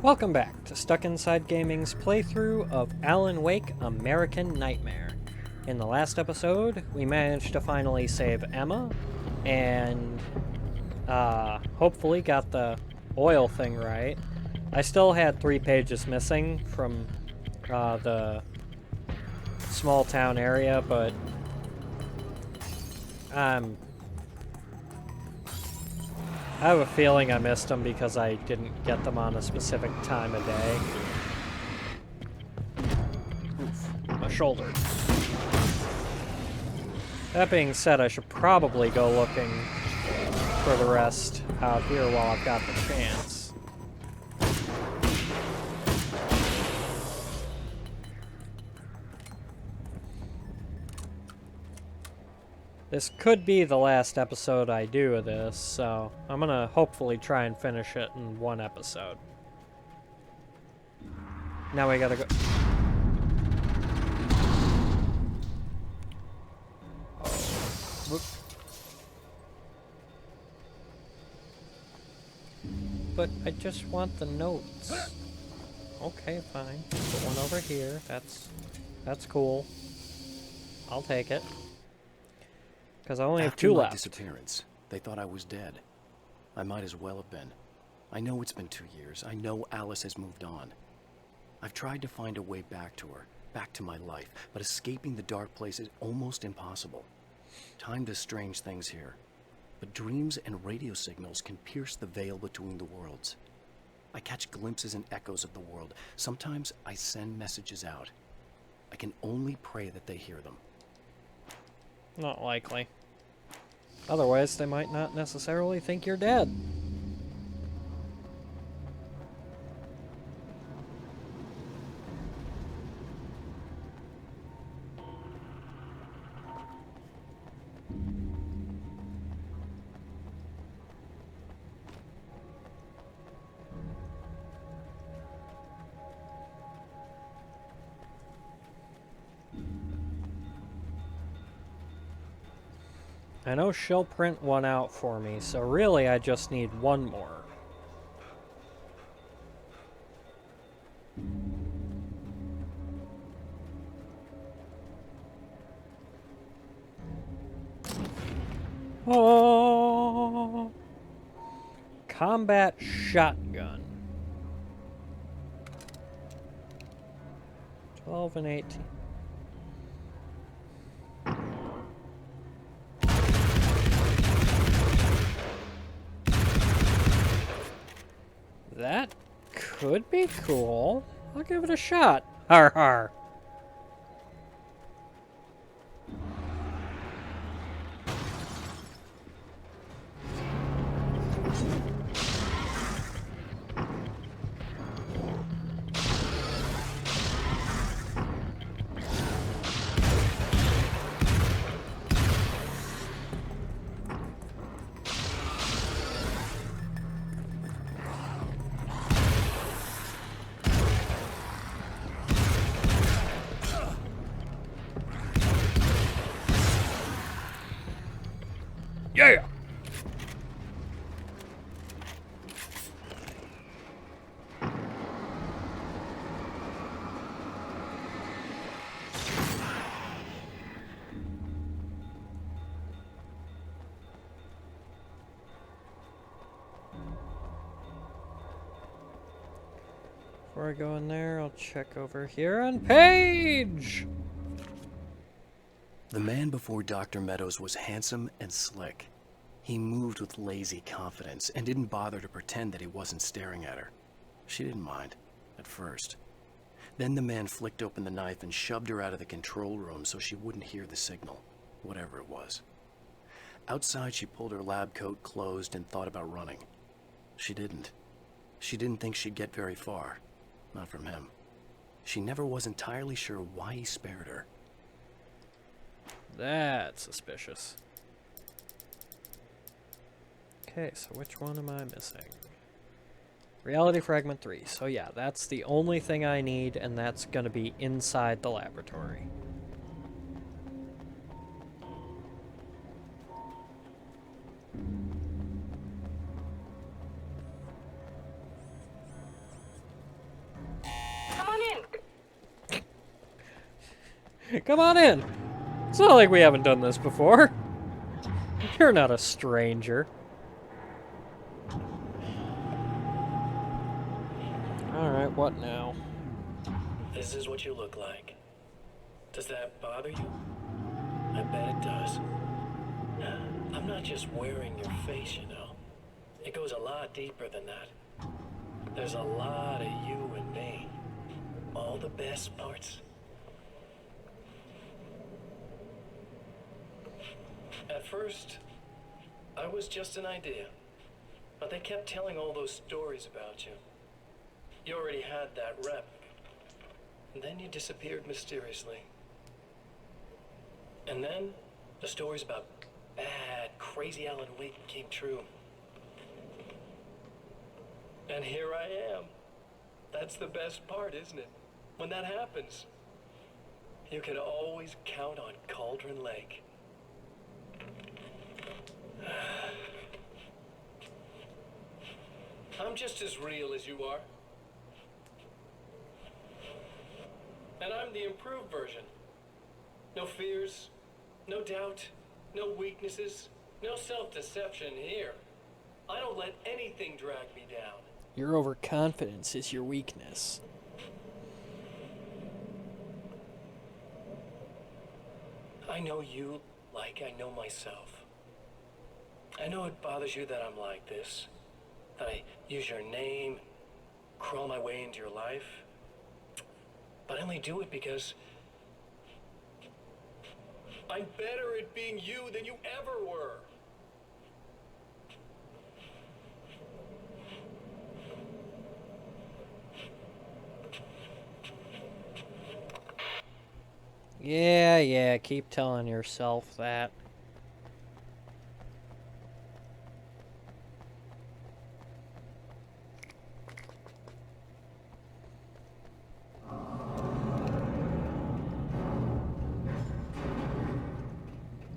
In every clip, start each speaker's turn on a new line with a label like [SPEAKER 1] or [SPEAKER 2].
[SPEAKER 1] Welcome back to Stuck Inside Gaming's playthrough of Alan Wake American Nightmare. In the last episode, we managed to finally save Emma, and hopefully got the oil thing right. I still had 3 pages missing from the small town area, but I have a feeling I missed them because I didn't get them on a specific time of day. Oof, my shoulder. That being said, I should probably go looking for the rest out here while I've got the chance. This could be the last episode I do of this, so I'm gonna hopefully try and finish it in one episode. Now we gotta go... Whoop. But I just want the notes. Okay, fine. Put one over here. That's cool. I'll take it. Because I only have 2 left.
[SPEAKER 2] After my disappearance, they thought I was dead. I might as well have been. I know it's been 2 years. I know Alice has moved on. I've tried to find a way back to her, back to my life, but escaping the dark place is almost impossible. Time does strange things here, but dreams and radio signals can pierce the veil between the worlds. I catch glimpses and echoes of the world. Sometimes I send messages out. I can only pray that they hear them.
[SPEAKER 1] Not likely. Otherwise, they might not necessarily think you're dead. I know she'll print one out for me, so really I just need one more. Oh! Combat shotgun. 12 and 18. That could be cool. I'll give it a shot. Har har. Yeah! Before I go in there, I'll check over here on Page!
[SPEAKER 2] The man before Dr. Meadows was handsome and slick. He moved with lazy confidence and didn't bother to pretend that he wasn't staring at her. She didn't mind, at first. Then the man flicked open the knife and shoved her out of the control room so she wouldn't hear the signal, whatever it was. Outside, she pulled her lab coat closed and thought about running. She didn't. She didn't think she'd get very far. Not from him. She never was entirely sure why he spared her.
[SPEAKER 1] That's suspicious. Okay, so which one am I missing? Reality Fragment 3. So yeah, that's the only thing I need, and that's gonna be inside the laboratory. Come on in. It's not like we haven't done this before. You're not a stranger. Alright, what now?
[SPEAKER 2] This is what you look like. Does that bother you? I bet it does. I'm not just wearing your face, you know. It goes a lot deeper than that. There's a lot of you and me. All the best parts. At first, I was just an idea. But they kept telling all those stories about you. You already had that rep. And then you disappeared mysteriously. And then, the stories about bad, crazy Alan Wake came true. And here I am. That's the best part, isn't it? When that happens, you can always count on Cauldron Lake. I'm just as real as you are. And I'm the improved version. No fears, no doubt, no weaknesses, no self-deception here. I don't let anything drag me down.
[SPEAKER 1] Your overconfidence is your weakness.
[SPEAKER 2] I know you like I know myself. I know it bothers you that I'm like this. That I use your name, crawl my way into your life. But I only do it because I'm better at being you than you ever were.
[SPEAKER 1] Yeah, keep telling yourself that.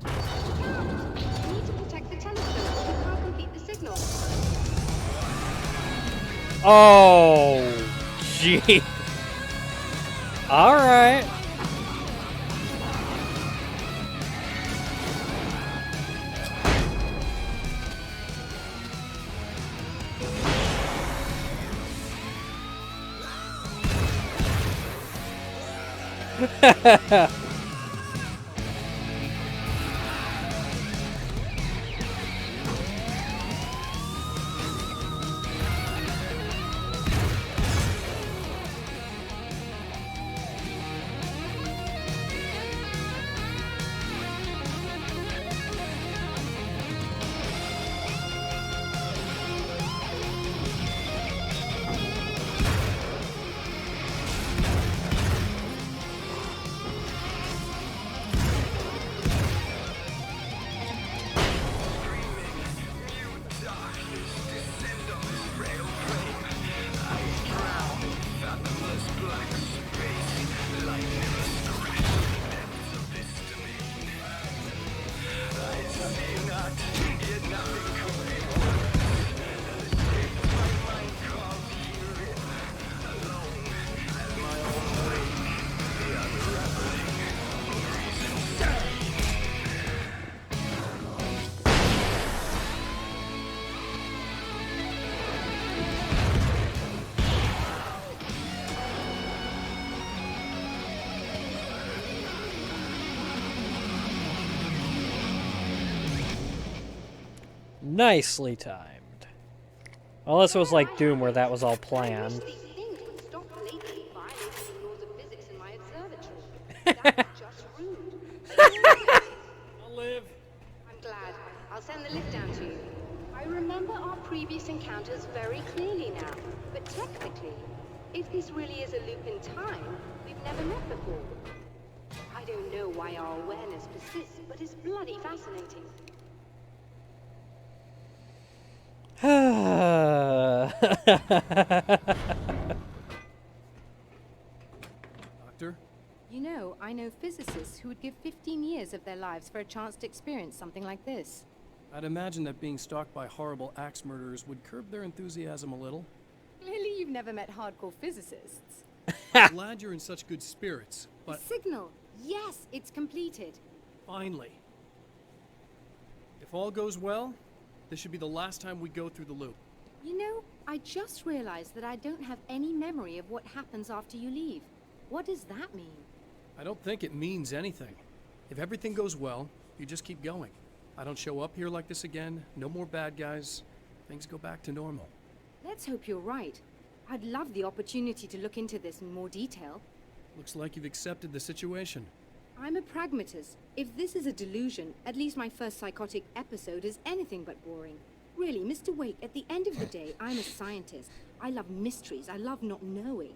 [SPEAKER 3] We need to protect the telescope. We can't complete the signal.
[SPEAKER 1] Oh, gee. All right. Nicely timed. Unless it was like Doom where that was all planned.
[SPEAKER 3] I wish these things would stop blatantly violating the laws of physics in my observatory. That's just rude.
[SPEAKER 2] I'll live.
[SPEAKER 3] I'm glad. I'll send the lift down to you. I remember our previous encounters very clearly now, but technically, if this really is a loop in time, we've never met before. I don't know why our awareness persists, but it's bloody fascinating.
[SPEAKER 2] Doctor?
[SPEAKER 4] You know, I know physicists who would give 15 years of their lives for a chance to experience something like this.
[SPEAKER 5] I'd imagine that being stalked by horrible axe murderers would curb their enthusiasm a little.
[SPEAKER 4] Clearly you've never met hardcore physicists.
[SPEAKER 5] I'm glad you're in such good spirits, but
[SPEAKER 4] The signal! Yes, it's completed.
[SPEAKER 5] Finally. If all goes well, this should be the last time we go through the loop.
[SPEAKER 4] You know, I just realized that I don't have any memory of what happens after you leave. What does that mean?
[SPEAKER 5] I don't think it means anything. If everything goes well, you just keep going. I don't show up here like this again, no more bad guys. Things go back to normal.
[SPEAKER 4] Let's hope you're right. I'd love the opportunity to look into this in more detail.
[SPEAKER 5] Looks like you've accepted the situation.
[SPEAKER 4] I'm a pragmatist. If this is a delusion, at least my first psychotic episode is anything but boring. Really, Mr. Wake, at the end of the day, I'm a scientist. I love mysteries. I love not knowing.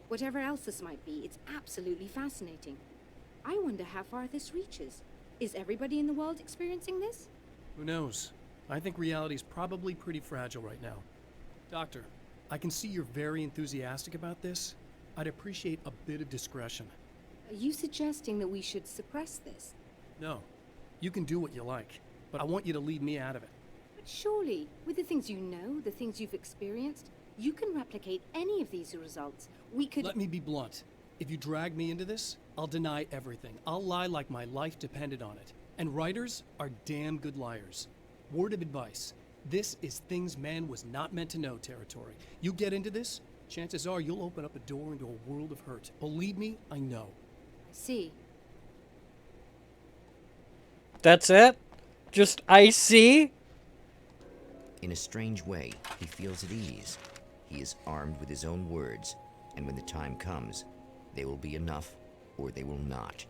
[SPEAKER 4] Whatever else this might be, it's absolutely fascinating. I wonder how far this reaches. Is everybody in the world experiencing this?
[SPEAKER 5] Who knows? I think reality's probably pretty fragile right now. Doctor, I can see you're very enthusiastic about this. I'd appreciate a bit of discretion.
[SPEAKER 4] Are you suggesting that we should suppress this?
[SPEAKER 5] No, you can do what you like, but I want you to leave me out of it.
[SPEAKER 4] But surely, with the things you know, the things you've experienced, you can replicate any of these results. We could—
[SPEAKER 5] Let me be blunt. If you drag me into this, I'll deny everything. I'll lie like my life depended on it. And writers are damn good liars. Word of advice. This is things man was not meant to know territory. You get into this, chances are you'll open up a door into a world of hurt. Believe me, I know.
[SPEAKER 4] I see.
[SPEAKER 1] That's it? Just I see?
[SPEAKER 6] In a strange way, he feels at ease. He is armed with his own words, and when the time comes, they will be enough or they will not.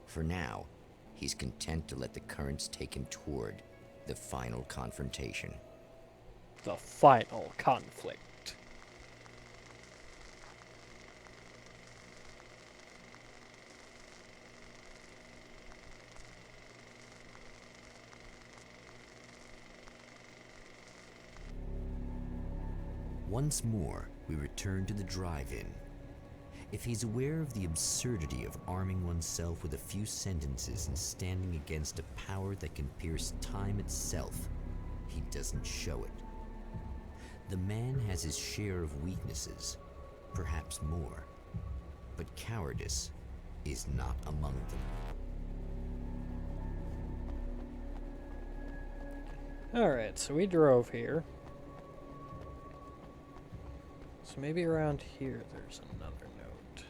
[SPEAKER 6] For now, he's content to let the currents take him toward the final confrontation.
[SPEAKER 1] The final conflict.
[SPEAKER 6] Once more, we return to the drive-in. If he's aware of the absurdity of arming oneself with a few sentences and standing against a power that can pierce time itself, he doesn't show it. The man has his share of weaknesses, perhaps more, but cowardice is not among them.
[SPEAKER 1] Alright, so we drove here. So maybe around here there's another note.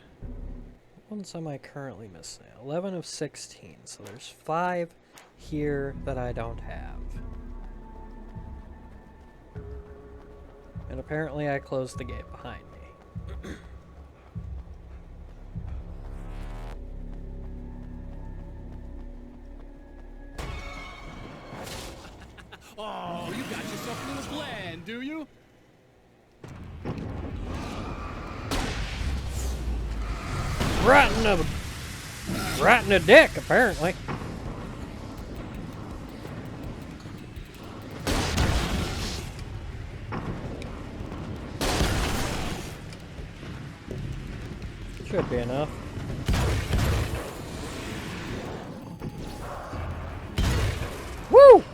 [SPEAKER 1] What ones am I currently missing? 11 of 16, so there's 5 here that I don't have. And apparently I closed the gate behind me.
[SPEAKER 5] Oh, you got yourself a little bland, do you?
[SPEAKER 1] Right in the dick, apparently. Should be enough. Woo!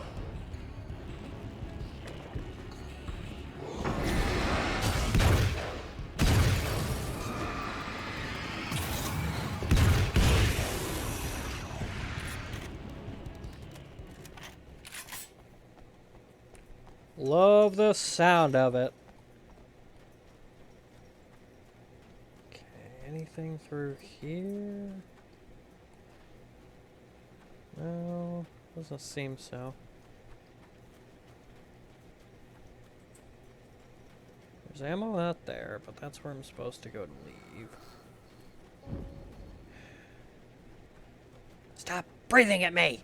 [SPEAKER 1] Love the sound of it. Okay, anything through here? No, doesn't seem so. There's ammo out there, but that's where I'm supposed to go to leave. Stop breathing at me!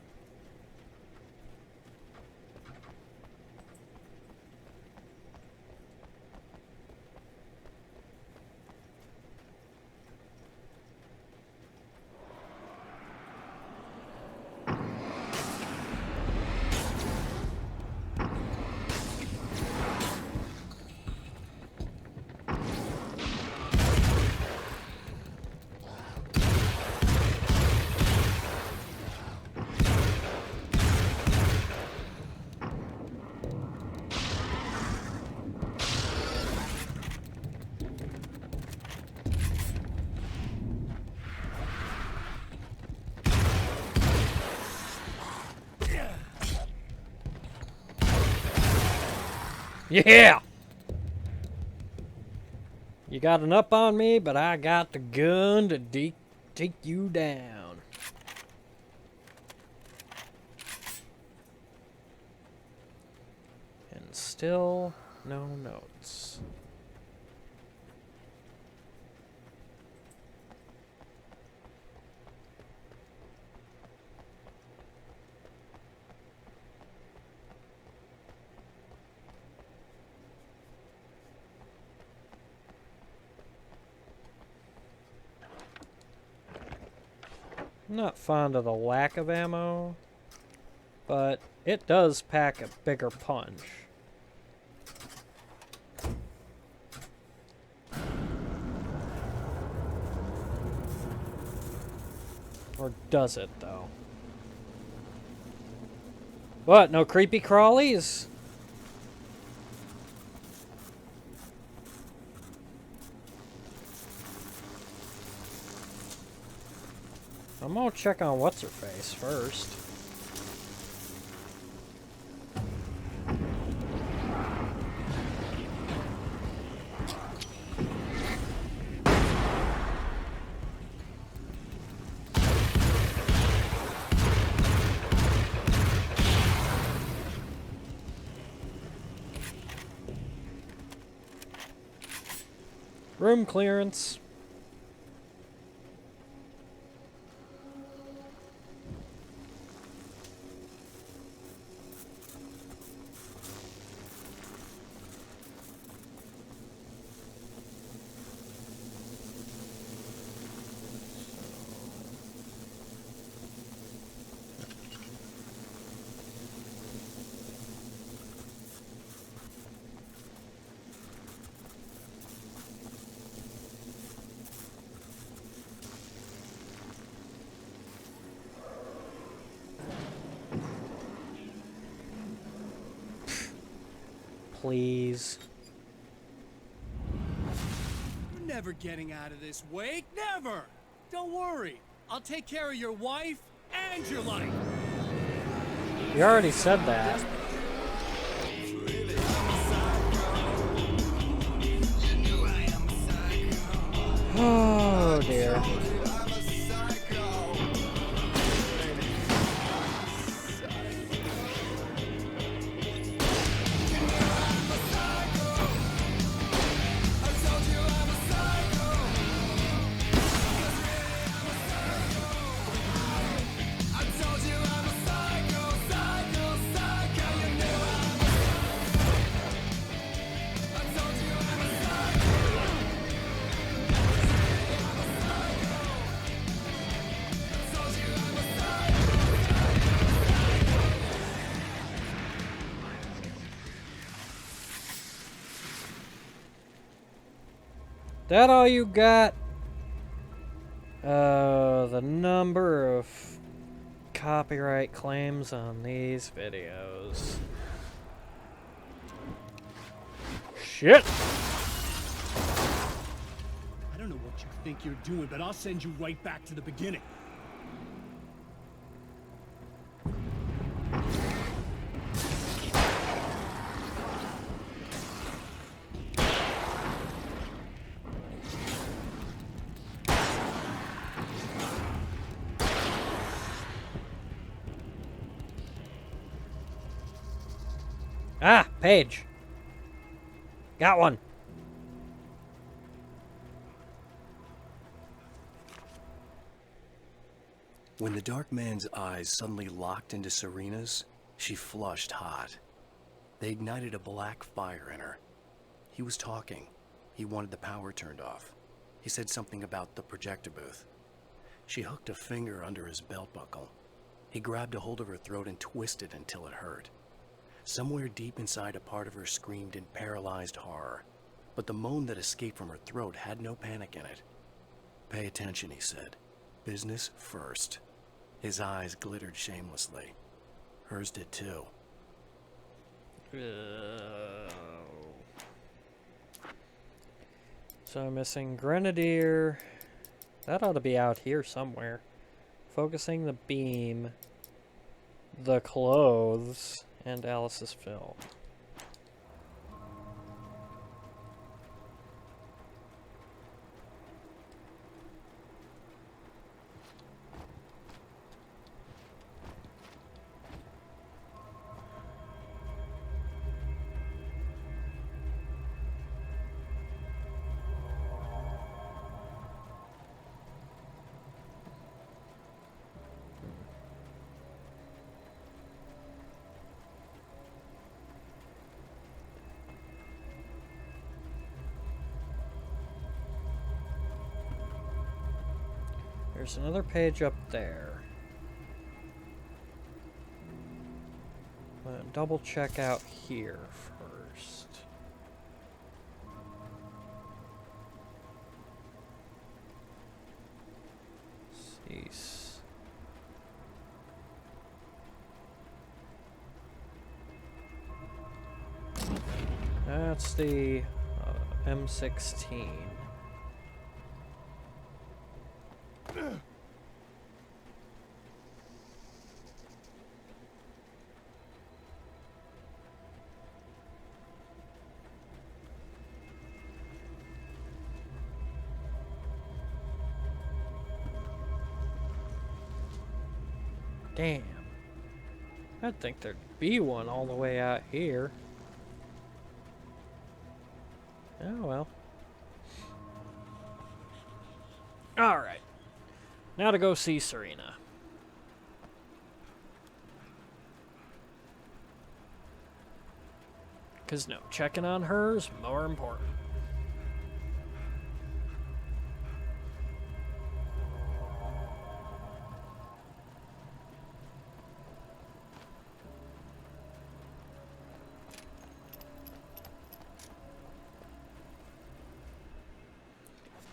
[SPEAKER 1] Yeah! You got an up on me, but I got the gun to take you down. And still no notes. I'm not fond of the lack of ammo, but it does pack a bigger punch. Or does it, though? What, no creepy crawlies? I'm gonna check on what's-her-face first. Room clearance. Please.
[SPEAKER 5] You're never getting out of this, Wake. Never! Don't worry. I'll take care of your wife and your life.
[SPEAKER 1] You already said that. Oh dear. That all you got? The number of copyright claims on these videos. Shit!
[SPEAKER 5] I don't know what you think you're doing, but I'll send you right back to the beginning.
[SPEAKER 1] Ah, page. Got one.
[SPEAKER 2] When the dark man's eyes suddenly locked into Serena's, she flushed hot. They ignited a black fire in her. He was talking. He wanted the power turned off. He said something about the projector booth. She hooked a finger under his belt buckle. He grabbed a hold of her throat and twisted until it hurt. Somewhere deep inside, a part of her screamed in paralyzed horror, but the moan that escaped from her throat had no panic in it. "Pay attention," he said. "Business first." His eyes glittered shamelessly. Hers did too.
[SPEAKER 1] So I'm missing Grenadier. That ought to be out here somewhere. Focusing the beam, the clothes, and Alice's fill. There's another page up there. I'm gonna double check out here first. Cease. That's the M16. Damn. I'd think there'd be one all the way out here. Oh well. Alright. Now to go see Serena. Because no, checking on her's more important.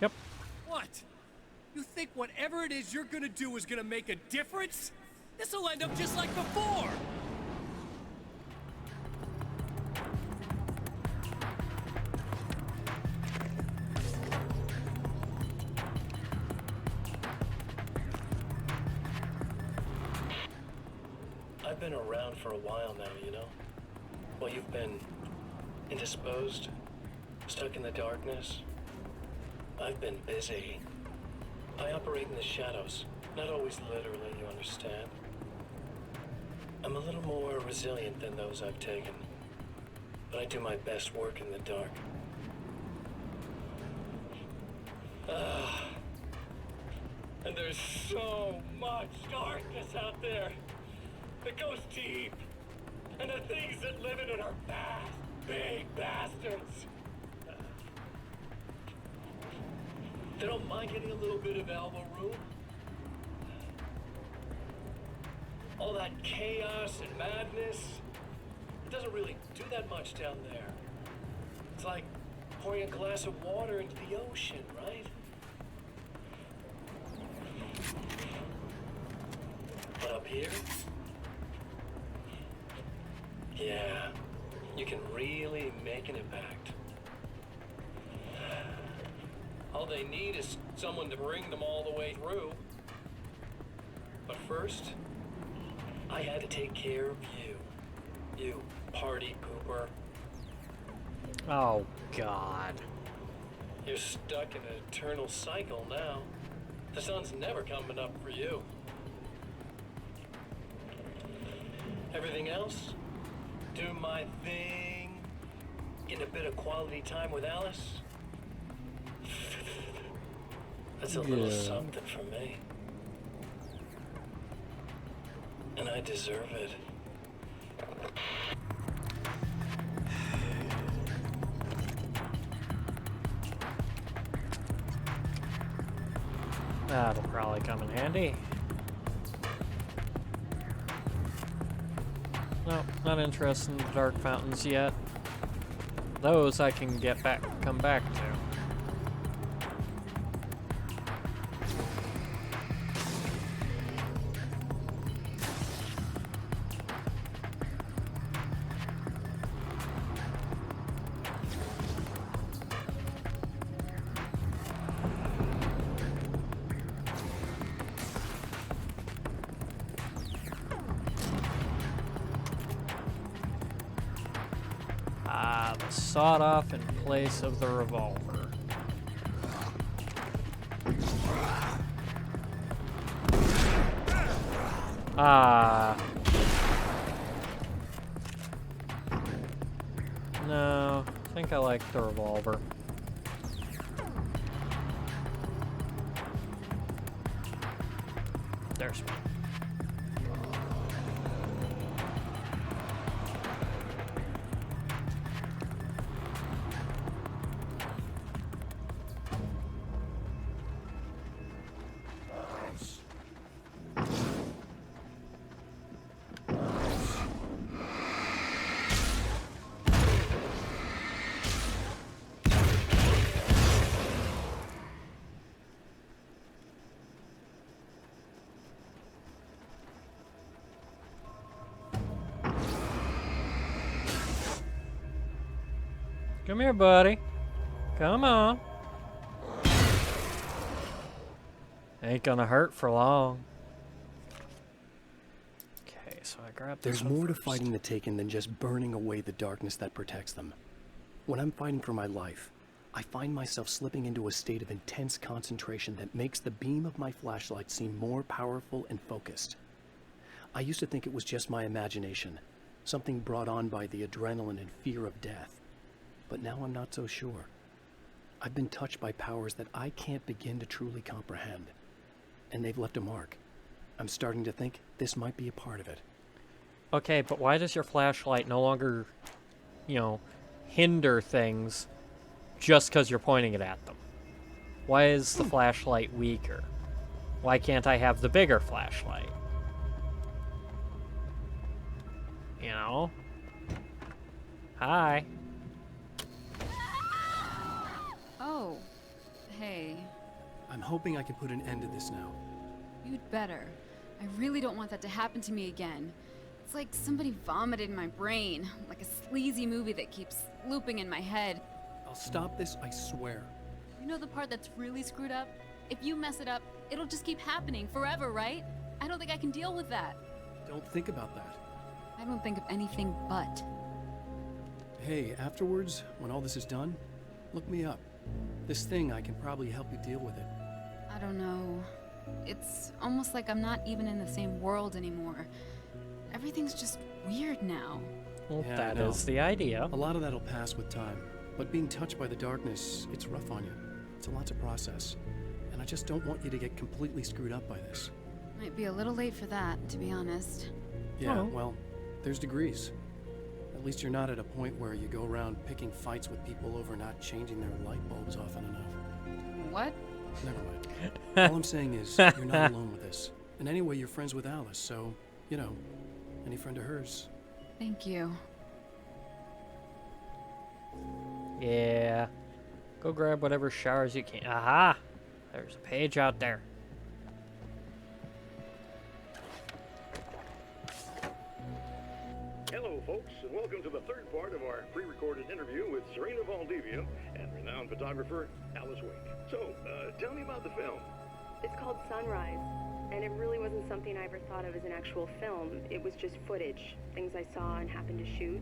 [SPEAKER 1] Yep.
[SPEAKER 5] What? You think whatever it is you're gonna do is gonna make a difference? This'll end up just like before!
[SPEAKER 2] I've been around for a while now, you know? Well, you've been indisposed, stuck in the darkness. I've been busy. I operate in the shadows. Not always literally, you understand? I'm a little more resilient than those I've taken. But I do my best work in the dark. And there's so much darkness out there that goes deep. And the things that live in it are bad, big bastards. They don't mind getting a little bit of elbow room. All that chaos and madness, it doesn't really do that much down there. It's like pouring a glass of water into the ocean, right? But up here, yeah, you can really make an impact. All they need is someone to bring them all the way through. But first, I had to take care of you. You party pooper.
[SPEAKER 1] Oh, God.
[SPEAKER 2] You're stuck in an eternal cycle now. The sun's never coming up for you. Everything else? Do my thing. Get a bit of quality time with Alice. That's a little something for me. And I deserve it.
[SPEAKER 1] That'll probably come in handy. No, not interested in the dark fountains yet. Those I can come back to. The sawed-off in place of the revolver. No, I think I like the revolver. There's one. Come here, buddy. Come on. Ain't gonna hurt for long. Okay, so I grabbed this
[SPEAKER 2] There's
[SPEAKER 1] one
[SPEAKER 2] more to
[SPEAKER 1] first.
[SPEAKER 2] fighting the Taken than just burning away the darkness that protects them. When I'm fighting for my life, I find myself slipping into a state of intense concentration that makes the beam of my flashlight seem more powerful and focused. I used to think it was just my imagination, something brought on by the adrenaline and fear of death. But now I'm not so sure. I've been touched by powers that I can't begin to truly comprehend. And they've left a mark. I'm starting to think this might be a part of it.
[SPEAKER 1] Okay, but why does your flashlight no longer, hinder things just because you're pointing it at them? Why is the flashlight weaker? Why can't I have the bigger flashlight? You know? Hi.
[SPEAKER 7] Oh, hey.
[SPEAKER 5] I'm hoping I can put an end to this now.
[SPEAKER 7] You'd better. I really don't want that to happen to me again. It's like somebody vomited in my brain, like a sleazy movie that keeps looping in my head.
[SPEAKER 5] I'll stop this, I swear.
[SPEAKER 7] You know the part that's really screwed up? If you mess it up, it'll just keep happening forever, right? I don't think I can deal with that.
[SPEAKER 5] Don't think about that.
[SPEAKER 7] I don't think of anything but.
[SPEAKER 5] Hey, afterwards, when all this is done, look me up. This thing, I can probably help you deal with it.
[SPEAKER 7] I don't know. It's almost like I'm not even in the same world anymore. Everything's just weird now.
[SPEAKER 1] Well,
[SPEAKER 5] Yeah, I
[SPEAKER 1] that
[SPEAKER 5] know.
[SPEAKER 1] is the idea.
[SPEAKER 5] A lot of that'll pass with time, but being touched by the darkness, it's rough on you. It's a lot to process, and I just don't want you to get completely screwed up by this.
[SPEAKER 7] Might be a little late for that, to be honest.
[SPEAKER 5] Yeah,
[SPEAKER 1] Oh.
[SPEAKER 5] well, there's degrees. At least you're not at a point where you go around picking fights with people over not changing their light bulbs often enough.
[SPEAKER 7] What?
[SPEAKER 5] Never mind. All I'm saying is, you're not alone with this. And anyway, you're friends with Alice, so, any friend of hers.
[SPEAKER 7] Thank you.
[SPEAKER 1] Yeah. Go grab whatever showers you can. Aha! There's a page out there.
[SPEAKER 8] Hello, folks, and welcome to the third part of our pre-recorded interview with Serena Valdivia and renowned photographer Alice Wake. So, tell me about the film.
[SPEAKER 3] It's called Sunrise, and it really wasn't something I ever thought of as an actual film. It was just footage, things I saw and happened to shoot.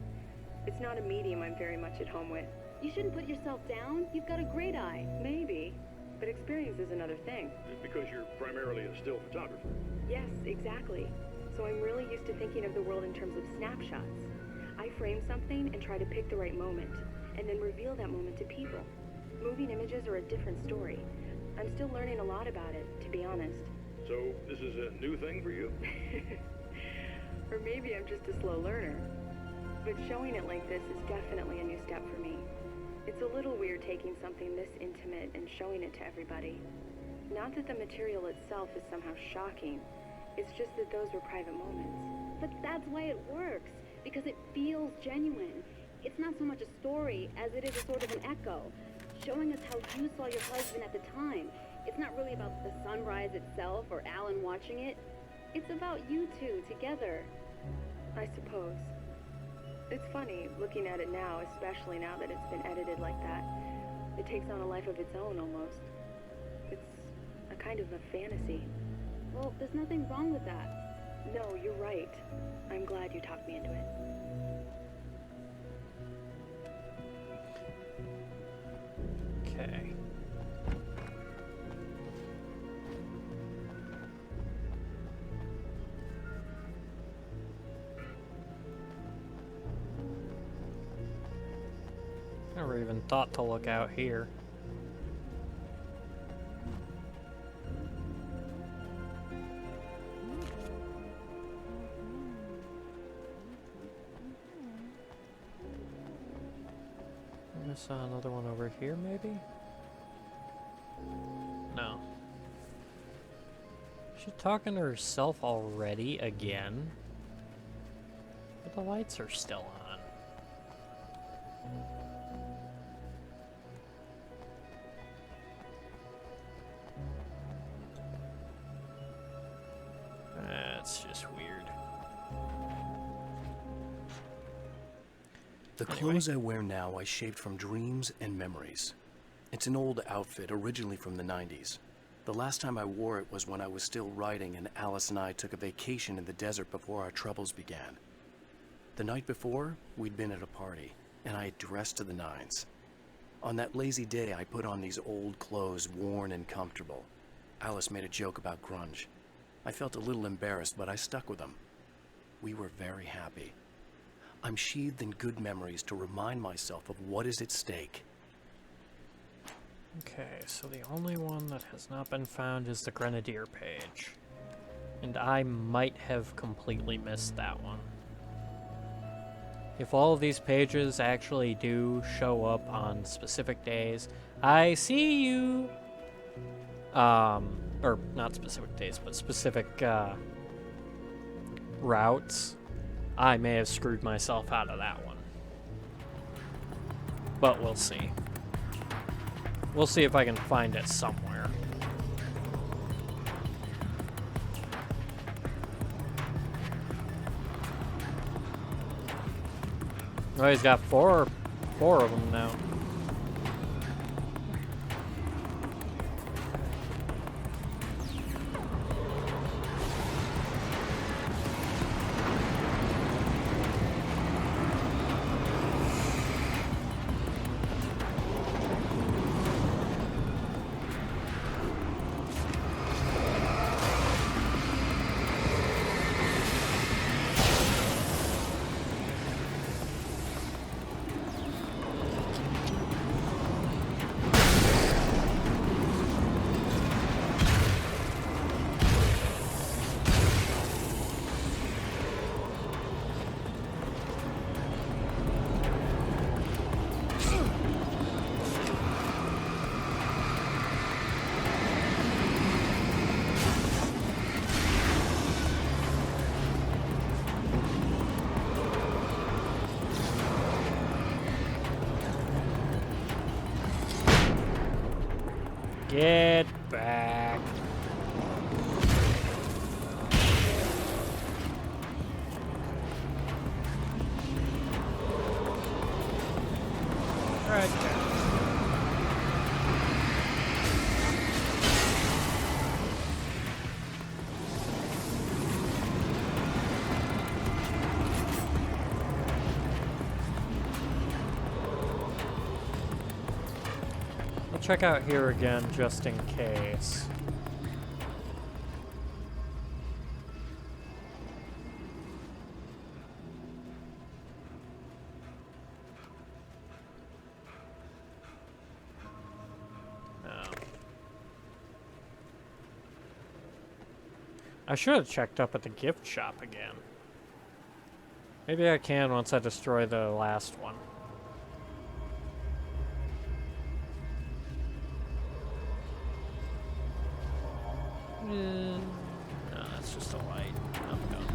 [SPEAKER 3] It's not a medium I'm very much at home with.
[SPEAKER 9] You shouldn't put yourself down. You've got a great eye.
[SPEAKER 3] Maybe, but experience is another thing.
[SPEAKER 8] Because you're primarily a still photographer.
[SPEAKER 3] Yes, exactly. So I'm really used to thinking of the world in terms of snapshots. I frame something and try to pick the right moment, and then reveal that moment to people. Moving images are a different story. I'm still learning a lot about it, to be honest.
[SPEAKER 8] So, this is a new thing for you?
[SPEAKER 3] Or maybe I'm just a slow learner. But showing it like this is definitely a new step for me. It's a little weird taking something this intimate and showing it to everybody. Not that the material itself is somehow shocking. It's just that those were private moments.
[SPEAKER 9] But that's why it works, because it feels genuine. It's not so much a story as it is a sort of an echo, showing us how you saw your husband at the time. It's not really about the sunrise itself or Alan watching it. It's about you two together.
[SPEAKER 3] I suppose. It's funny, looking at it now, especially now that it's been edited like that. It takes on a life of its own, almost. It's a kind of a fantasy.
[SPEAKER 9] Well, there's nothing wrong with that.
[SPEAKER 3] No, you're right. I'm glad you talked me into it.
[SPEAKER 1] Okay. Never even thought to look out here. I saw another one over here, maybe? No. Is she talking to herself already again? But the lights are still on. That's just weird.
[SPEAKER 2] The clothes I wear now I shaped from dreams and memories. It's an old outfit, originally from the 90s. The last time I wore it was when I was still writing and Alice and I took a vacation in the desert before our troubles began. The night before, we'd been at a party, and I had dressed to the nines. On that lazy day, I put on these old clothes, worn and comfortable. Alice made a joke about grunge. I felt a little embarrassed, but I stuck with them. We were very happy. I'm sheathed in good memories to remind myself of what is at stake.
[SPEAKER 1] Okay, so the only one that has not been found is the Grenadier page. And I might have completely missed that one. If all of these pages actually do show up on specific days, I see you! Or not specific days, but specific, routes, I may have screwed myself out of that one. But we'll see. We'll see if I can find it somewhere. Oh, he's got four of them now. Get back. Right there. Check out here again, just in case. No. I should have checked up at the gift shop again. Maybe I can once I destroy the last one. No, that's just a light. I'm done.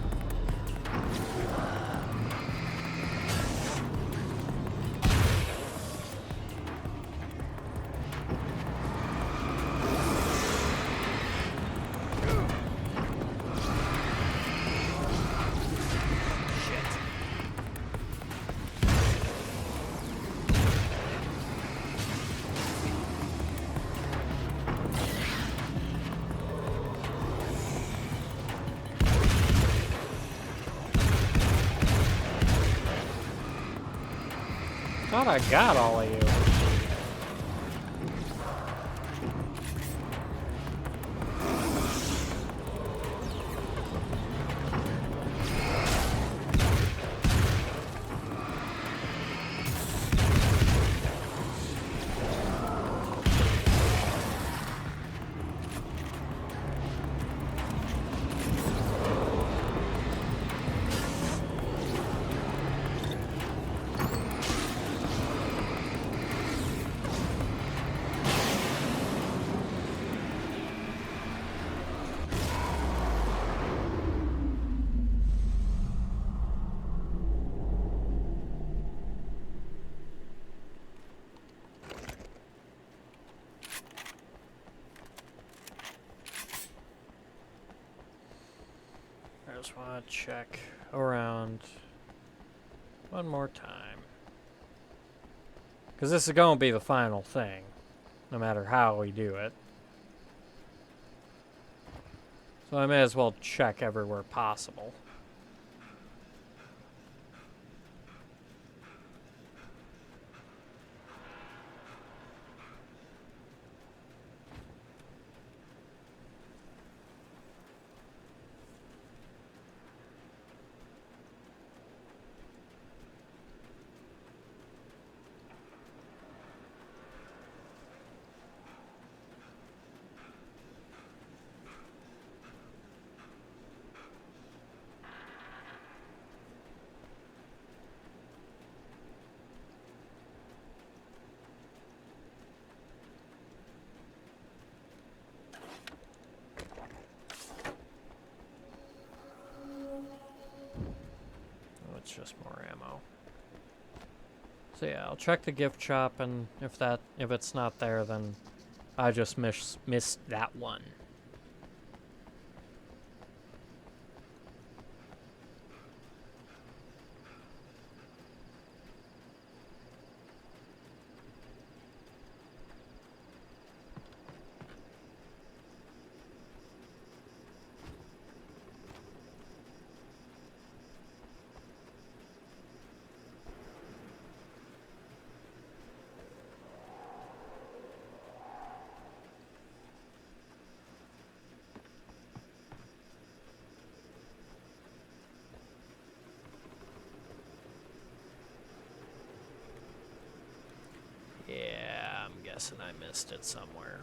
[SPEAKER 1] Thought I got all of you. I just want to check around one more time. Because this is going to be the final thing, no matter how we do it. So I may as well check everywhere possible. It's just more ammo. So yeah, I'll check the gift shop, and if it's not there, then I just missed that one. Yeah, I'm guessing I missed it somewhere.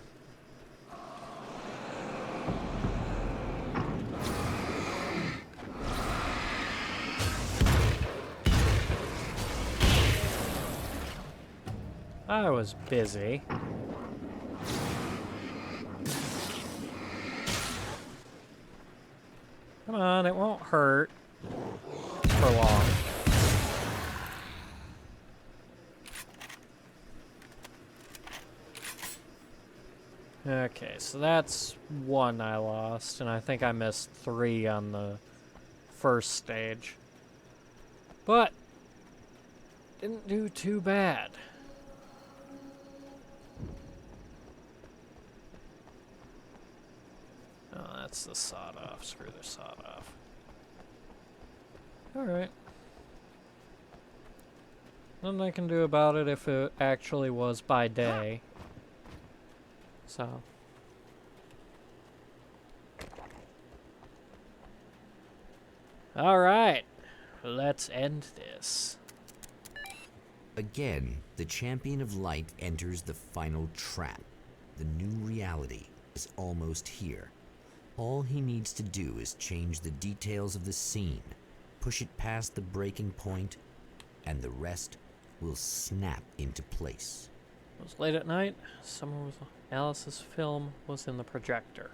[SPEAKER 1] I was busy. Come on, it won't hurt for long. Okay, so that's one I lost, and I think I missed 3 on the first stage. But didn't do too bad. Oh, that's the sawed off. Screw the sawed off. Alright. Nothing I can do about it if it actually was by day. So. Alright. Let's end this.
[SPEAKER 6] Again, the champion of light enters the final trap. The new reality is almost here. All he needs to do is change the details of the scene, push it past the breaking point, and the rest will snap into place.
[SPEAKER 1] It was late at night. Alice's film was in the projector.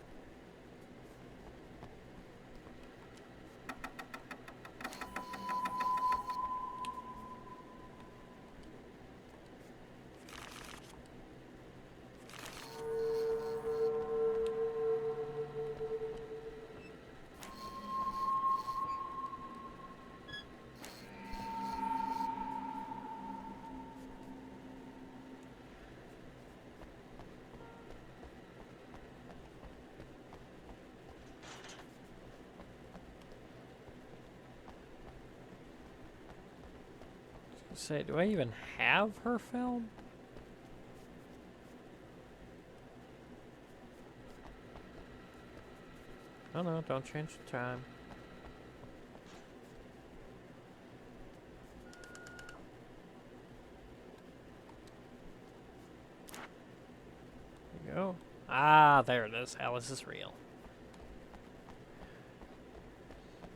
[SPEAKER 1] Say, do I even have her film? Oh no, don't change the time. There you go. Ah, there it is. Alice is real.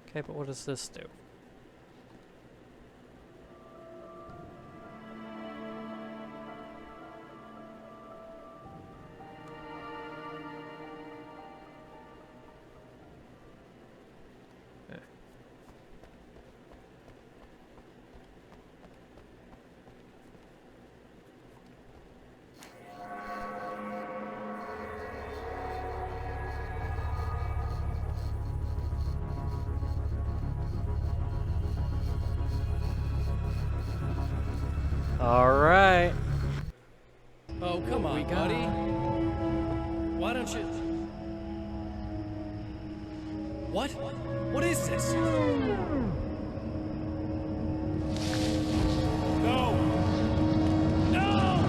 [SPEAKER 1] Okay, but what does this do?
[SPEAKER 5] Oh, come on, buddy. Why don't you... What? What is this? No! No!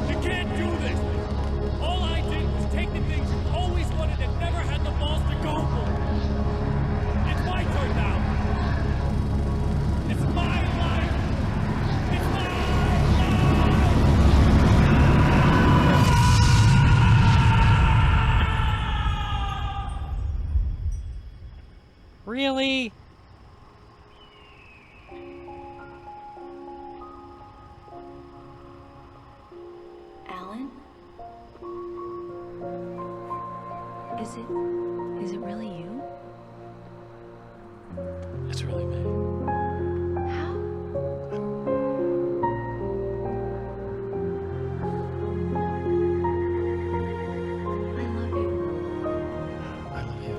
[SPEAKER 5] You can't do this! All I did was take the things you always wanted and never had the balls to go for. It's my turn now! It's my life! It's my life!
[SPEAKER 1] Really?
[SPEAKER 10] Alan? Is it really you?
[SPEAKER 2] It's really me.
[SPEAKER 10] How? I love you.
[SPEAKER 2] I love you.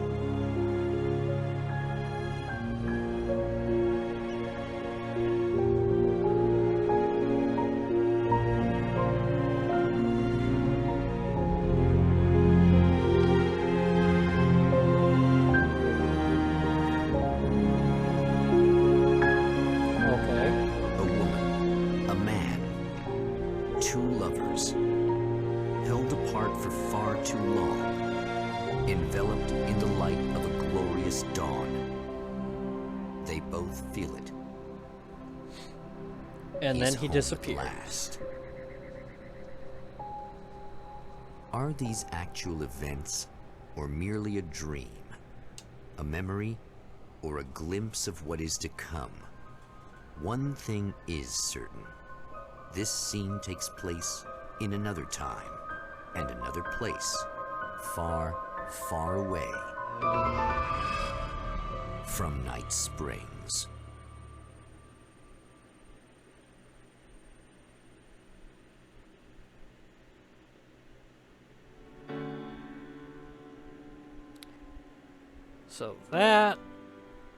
[SPEAKER 1] Okay.
[SPEAKER 6] A woman, a man, two lovers, held apart for far too long, enveloped in the light of a glorious dawn. They both feel it.
[SPEAKER 1] And
[SPEAKER 6] He's
[SPEAKER 1] then he
[SPEAKER 6] home at
[SPEAKER 1] disappeared.
[SPEAKER 6] last. Are these actual events, or merely a dream? A memory, or a glimpse of what is to come? One thing is certain. This scene takes place in another time, and another place, far, far away from Night Springs.
[SPEAKER 1] So that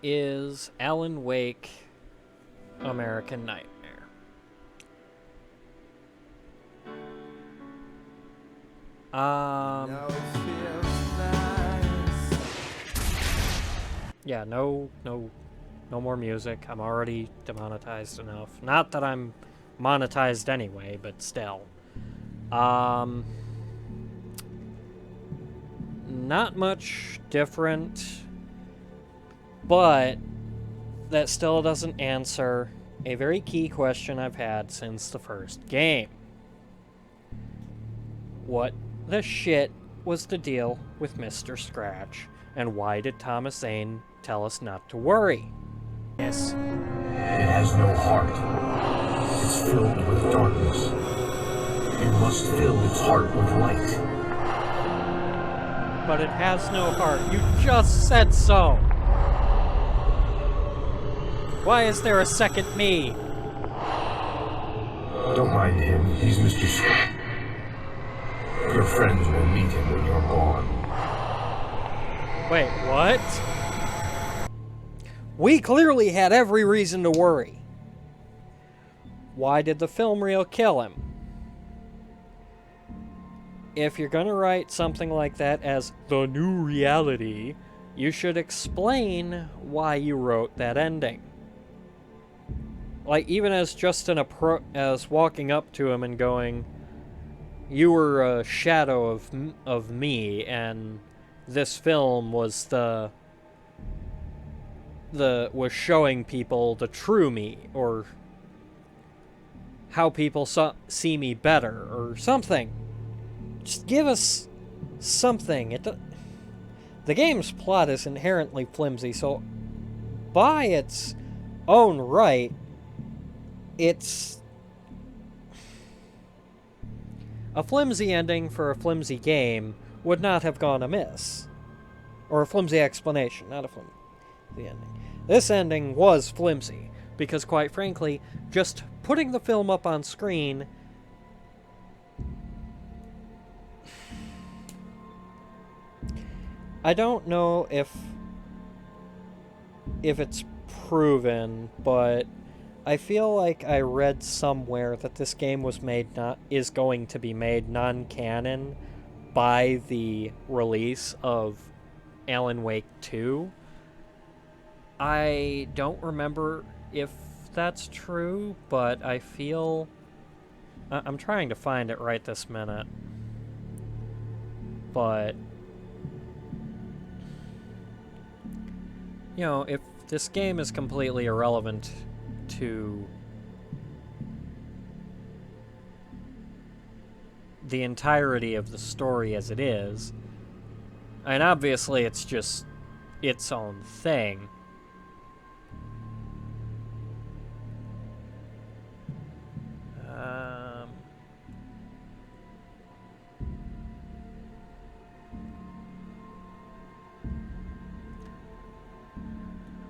[SPEAKER 1] is Alan Wake, American Nightmare. Yeah, no more music. I'm already demonetized enough. Not that I'm monetized anyway, but still. Not much different, but that still doesn't answer a very key question I've had since the first game. What the shit was the deal with Mr. Scratch, and why did Thomas Zane tell us not to worry? Yes.
[SPEAKER 11] It has no heart. It's filled with darkness. You must fill its heart with light.
[SPEAKER 1] But it has no heart. You just said so. Why is there a second me?
[SPEAKER 11] Don't mind him. He's Mr. Scratch. Your friends will meet him when you're gone.
[SPEAKER 1] Wait, what? We clearly had every reason to worry. Why did the film reel kill him? If you're gonna write something like that as the new reality, you should explain why you wrote that ending. Like, even as just as walking up to him and going, you were a shadow of me, and this film was was showing people the true me, or how people see me better, or something. Just give us something. The game's plot is inherently flimsy, so by its own right, it's a flimsy ending for a flimsy game would not have gone amiss. Or a flimsy explanation, not a flimsy ending. This ending was flimsy, because quite frankly, just putting the film up on screen I don't know if if it's proven, but I feel like I read somewhere that this game was is going to be made non-canon by the release of Alan Wake 2. I don't remember if that's true, but I feel... I'm trying to find it right this minute. But... you know, if this game is completely irrelevant to the entirety of the story as it is, and obviously it's just its own thing,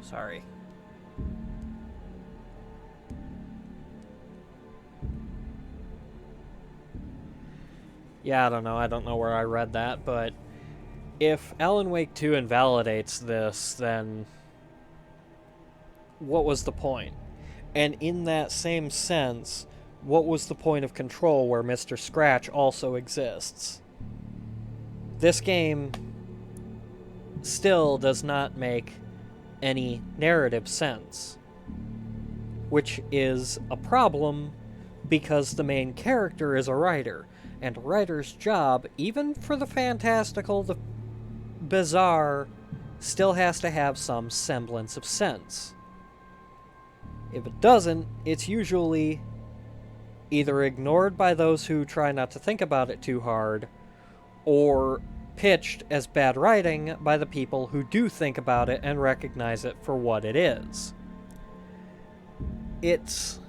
[SPEAKER 1] sorry. Yeah, I don't know. I don't know where I read that, but if Alan Wake 2 invalidates this, then what was the point? And in that same sense, what was the point of Control where Mr. Scratch also exists? This game still does not make any narrative sense, which is a problem because the main character is a writer, and a writer's job, even for the fantastical, the bizarre, still has to have some semblance of sense. If it doesn't, it's usually either ignored by those who try not to think about it too hard, or pitched as bad writing by the people who do think about it and recognize it for what it is. It's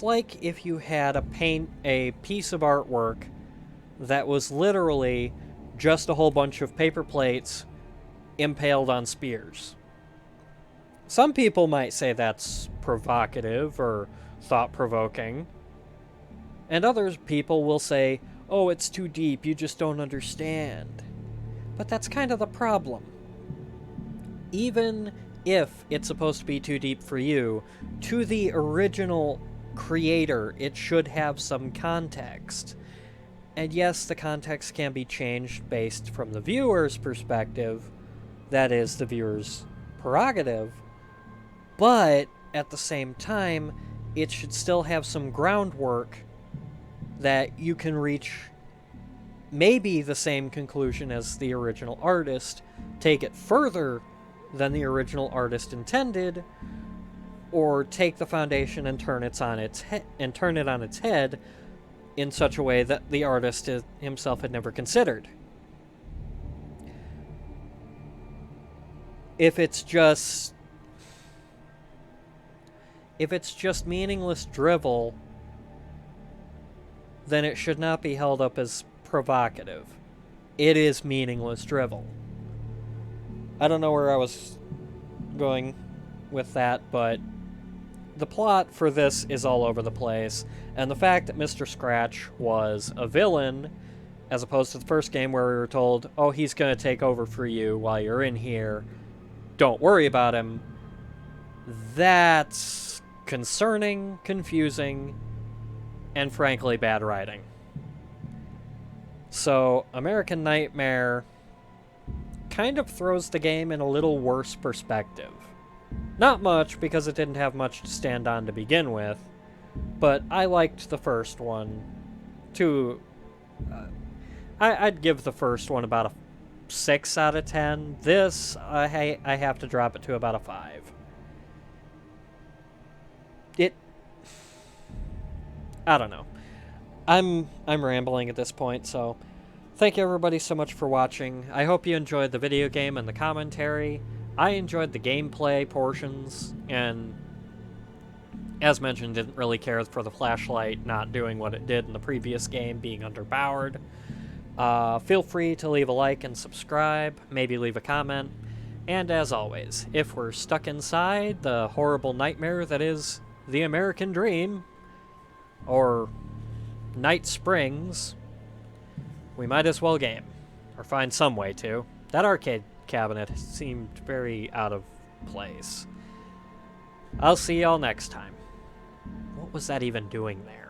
[SPEAKER 1] like if you had a piece of artwork that was literally just a whole bunch of paper plates impaled on spears. Some people might say that's provocative or thought-provoking, and other people will say, oh, it's too deep, you just don't understand. But that's kind of the problem. Even if it's supposed to be too deep for you, to the original creator, it should have some context. And yes, the context can be changed based from the viewer's perspective, that is, the viewer's prerogative, but at the same time, it should still have some groundwork that you can reach maybe the same conclusion as the original artist, take it further than the original artist intended, or take the foundation and turn it on its head in such a way that the artist himself had never considered. If it's just meaningless drivel, then it should not be held up as provocative. It is meaningless drivel. I don't know where I was going with that, but the plot for this is all over the place, and the fact that Mr. Scratch was a villain, as opposed to the first game where we were told, oh, he's going to take over for you while you're in here, don't worry about him, that's concerning, confusing, and frankly bad writing. So, American Nightmare kind of throws the game in a little worse perspective. Not much, because it didn't have much to stand on to begin with, but I liked the first one. I'd give the first one about a 6 out of 10. This, I have to drop it to about a 5. I don't know. I'm rambling at this point, so thank you everybody so much for watching. I hope you enjoyed the video game and the commentary. I enjoyed the gameplay portions, and as mentioned, didn't really care for the flashlight not doing what it did in the previous game, being underpowered. Feel free to leave a like and subscribe, maybe leave a comment, and as always, if we're stuck inside the horrible nightmare that is the American Dream, or Night Springs, we might as well game, or find some way to. That arcade cabinet seemed very out of place. I'll see y'all next time. What was that even doing there?